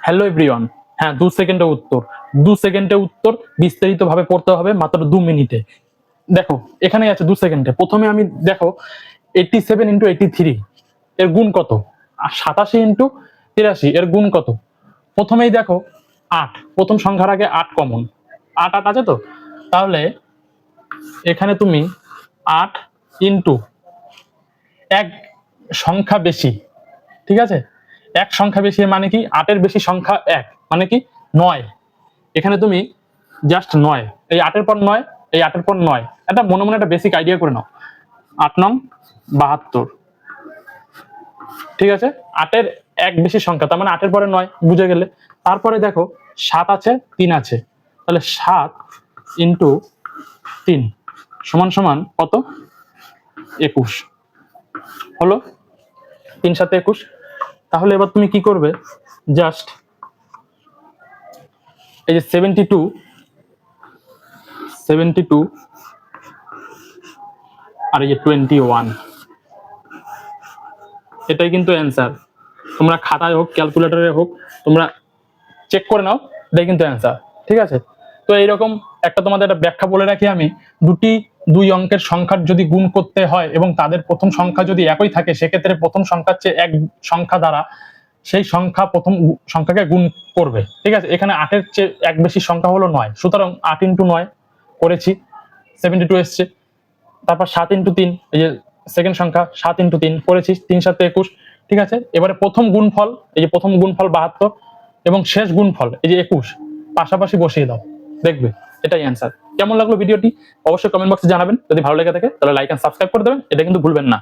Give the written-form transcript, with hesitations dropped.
Hello everyone. হ্যাঁ, 2 সেকেন্ডে উত্তর। 2 সেকেন্ডে উত্তর, বিস্তারিত ভাবে পড়তে হবে মাত্র 2 মিনিটে। দেখো এখানেই আছে 2 সেকেন্ডে। প্রথমে আমি দেখো 87 ইন্টু 83 এর গুণ কত, আর 87 ইন্টু 83 এর গুণ কত। প্রথমেই দেখো 8, প্রথম সংখ্যার আগে 8 কমন, 8 8 আছে তো, তাহলে এখানে তুমি 8 ইন্টু এক সংখ্যা বেশি, ঠিক আছে, এক সংখ্যা বেশি মানে কি, 8-এর বেশি সংখ্যা 1 মানে কি 9। এখানে তুমি জাস্ট 9, এই 8-এর পর 9, এই 8-এর পর 9, এটা মনে মনে একটা বেসিক আইডিয়া করে নাও। 8 নং 72, ঠিক আছে। 8-এর এক বেশি সংখ্যা, তার মানে 8-এর পরে 9, বুঝে গেলে। তারপরে দেখো 7 আছে, 3 আছে, তাহলে 7 ইন্টু 3 সমান সমান কত, 21 হলো। 3 7 21। তাহলে এবার তুমি কি করবে, জাস্ট এই যে 72 আর এই যে 21, এটাই কিন্তু অ্যান্সার। তোমরা খাতায় হোক ক্যালকুলেটরে হোক তোমরা চেক করে নাও, এটাই কিন্তু অ্যান্সার, ঠিক আছে। তো এইরকম একটা তোমাদের একটা ব্যাখ্যা বলে রাখি আমি, দুই অঙ্কের সংখ্যার যদি গুণ করতে হয় এবং তাদের প্রথম সংখ্যা যদি একই থাকে, সেক্ষেত্রে প্রথম সংখ্যার চেয়ে এক সংখ্যা দ্বারা সেই সংখ্যা প্রথম সংখ্যাকে গুণ করবে, ঠিক আছে। এখানে 8-এর চেয়ে এক বেশি সংখ্যা হলো 9, সুতরাং 8 ইন্টু 9 করেছি, 72 এসছে। তারপর 7 ইন্টু 3, এই যে সেকেন্ড সংখ্যা 7 ইন্টু 3 করেছি, 3 7 21, ঠিক আছে। এবারে প্রথম গুণফল, এই যে প্রথম গুণফল 72 এবং শেষ গুণফল এই যে 21 পাশাপাশি বসিয়ে দাও, দেখবে এটাই অ্যান্সার। কেমন লাগলো ভিডিওটি অবশ্যই কমেন্ট বক্সে জানাবেন। যদি ভালো লেগে থাকে তাহলে লাইক এন্ড সাবস্ক্রাইব করে দেবেন, এটা কিন্তু ভুলবেন না।